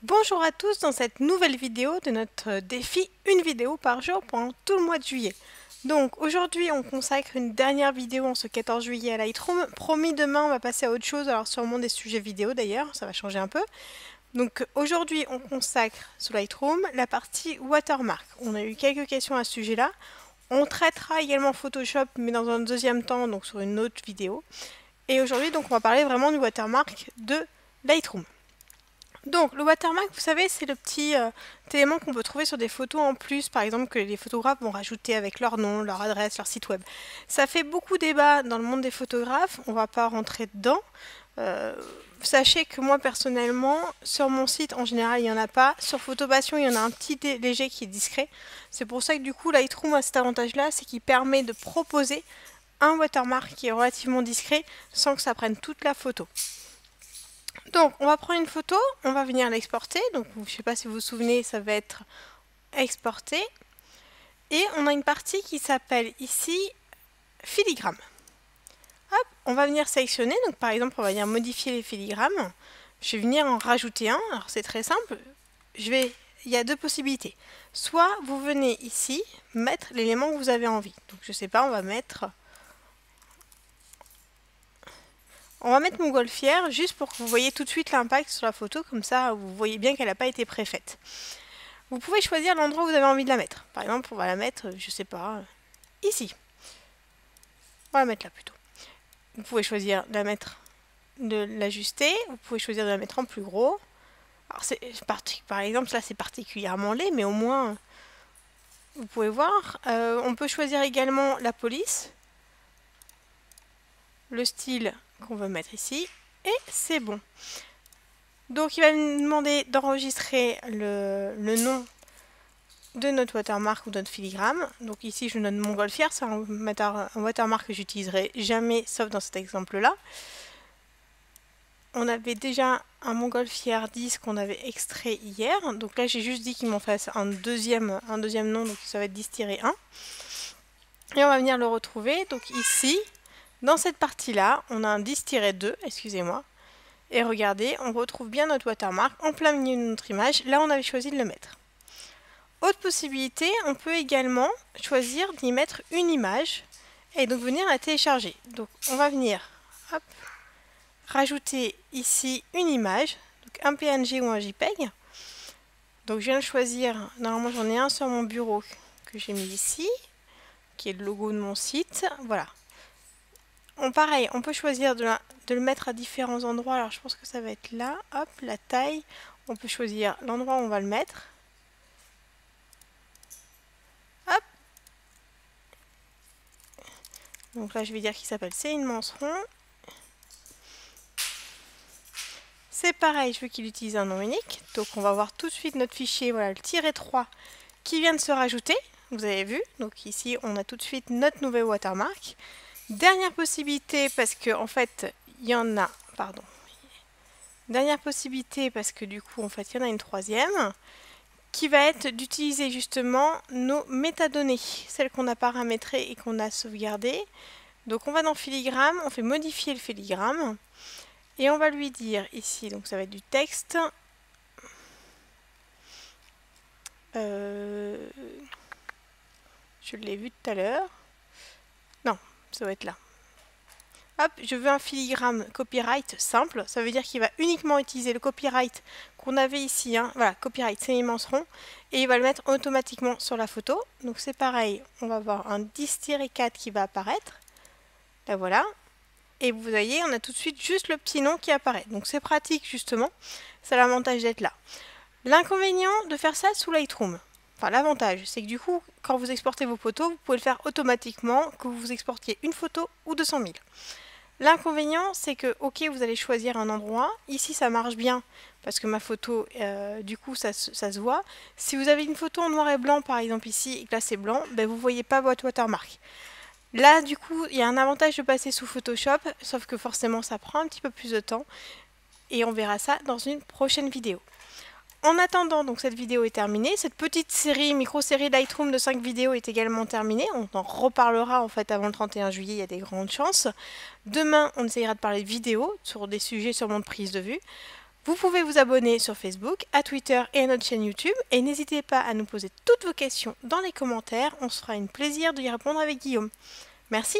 Bonjour à tous dans cette nouvelle vidéo de notre défi une vidéo par jour pendant tout le mois de juillet. Donc aujourd'hui on consacre une dernière vidéo en ce 14 juillet à Lightroom. Promis demain on va passer à autre chose, alors sûrement des sujets vidéo d'ailleurs, ça va changer un peu. Donc aujourd'hui on consacre sous Lightroom la partie watermark. On a eu quelques questions à ce sujet là. On traitera également Photoshop mais dans un deuxième temps, donc sur une autre vidéo. Et aujourd'hui donc on va parler vraiment du watermark de Lightroom. Donc le watermark, vous savez, c'est le petit élément qu'on peut trouver sur des photos en plus, par exemple que les photographes vont rajouter avec leur nom, leur adresse, leur site web. Ça fait beaucoup débat dans le monde des photographes, on va pas rentrer dedans. Sachez que moi personnellement, sur mon site en général il n'y en a pas, sur Photopassion il y en a un petit léger qui est discret. C'est pour ça que du coup Lightroom a cet avantage là, c'est qu'il permet de proposer un watermark qui est relativement discret sans que ça prenne toute la photo. Donc, on va prendre une photo, on va venir l'exporter. Donc, je ne sais pas si vous vous souvenez, ça va être exporté. Et on a une partie qui s'appelle ici filigrane. Hop, on va venir sélectionner. Donc, par exemple, on va venir modifier les filigrammes. Je vais venir en rajouter un. Alors, c'est très simple. Il y a deux possibilités. Soit vous venez ici mettre l'élément que vous avez envie. Donc, je ne sais pas, on va mettre montgolfière juste pour que vous voyez tout de suite l'impact sur la photo, comme ça vous voyez bien qu'elle n'a pas été préfaite. Vous pouvez choisir l'endroit où vous avez envie de la mettre. Par exemple, on va la mettre, je sais pas, ici. On va la mettre là plutôt. Vous pouvez choisir de la mettre, de l'ajuster. Vous pouvez choisir de la mettre en plus gros. Alors par exemple, là c'est particulièrement laid, mais au moins vous pouvez voir. On peut choisir également la police, le style qu'on veut mettre ici, et c'est bon. Donc il va me demander d'enregistrer le nom de notre watermark ou de notre filigrane. Donc ici je note montgolfière, c'est un watermark que j'utiliserai jamais sauf dans cet exemple là. On avait déjà un montgolfière 10 qu'on avait extrait hier, donc là j'ai juste dit qu'il m'en fasse un deuxième nom, donc ça va être 10-1. Et on va venir le retrouver, donc ici, dans cette partie là, on a un 10-2, excusez-moi. Et regardez, on retrouve bien notre watermark en plein milieu de notre image, là on avait choisi de le mettre. Autre possibilité, on peut également choisir d'y mettre une image et donc venir la télécharger. Donc on va venir hop, rajouter ici une image, donc un PNG ou un JPEG. Donc je viens de choisir, normalement j'en ai un sur mon bureau que j'ai mis ici, qui est le logo de mon site, voilà. Pareil, on peut choisir de le mettre à différents endroits, alors je pense que ça va être là, hop, la taille, on peut choisir l'endroit où on va le mettre. Hop. Donc là je vais dire qu'il s'appelle Céline Manceron. C'est pareil, je veux qu'il utilise un nom unique, donc on va voir tout de suite notre fichier, voilà le -3 qui vient de se rajouter, vous avez vu, donc ici on a tout de suite notre nouvel watermark. Dernière possibilité, parce que en fait il y en a, pardon, dernière possibilité parce que du coup en fait il y en a une troisième, qui va être d'utiliser justement nos métadonnées, celles qu'on a paramétrées et qu'on a sauvegardées. Donc on va dans filigrane, on fait modifier le filigrane, et on va lui dire ici, donc ça va être du texte. Je l'ai vu tout à l'heure. Non, ça va être là. Hop, je veux un filigrane copyright simple. Ça veut dire qu'il va uniquement utiliser le copyright qu'on avait ici. Hein. Voilà, copyright Céline Manceron. Et il va le mettre automatiquement sur la photo. Donc c'est pareil, on va avoir un 10-4 qui va apparaître. Là voilà. Et vous voyez, on a tout de suite juste le petit nom qui apparaît. Donc c'est pratique justement. C'est l'avantage d'être là. L'inconvénient de faire ça sous Lightroom, enfin l'avantage, c'est que du coup, quand vous exportez vos photos, vous pouvez le faire automatiquement, que vous exportiez une photo ou 200 000. L'inconvénient, c'est que, ok, vous allez choisir un endroit. Ici, ça marche bien parce que ma photo, du coup, ça se voit. Si vous avez une photo en noir et blanc, par exemple ici, et que là c'est blanc, ben, vous ne voyez pas votre watermark. Là, du coup, il y a un avantage de passer sous Photoshop, sauf que forcément, ça prend un petit peu plus de temps. Et on verra ça dans une prochaine vidéo. En attendant, donc cette vidéo est terminée. Cette petite série, micro-série Lightroom de 5 vidéos est également terminée. On en reparlera en fait avant le 31 juillet, il y a des grandes chances. Demain, on essayera de parler de vidéo sur des sujets sûrement de prise de vue. Vous pouvez vous abonner sur Facebook, à Twitter et à notre chaîne YouTube. Et n'hésitez pas à nous poser toutes vos questions dans les commentaires. On se fera un plaisir d'y répondre avec Guillaume. Merci!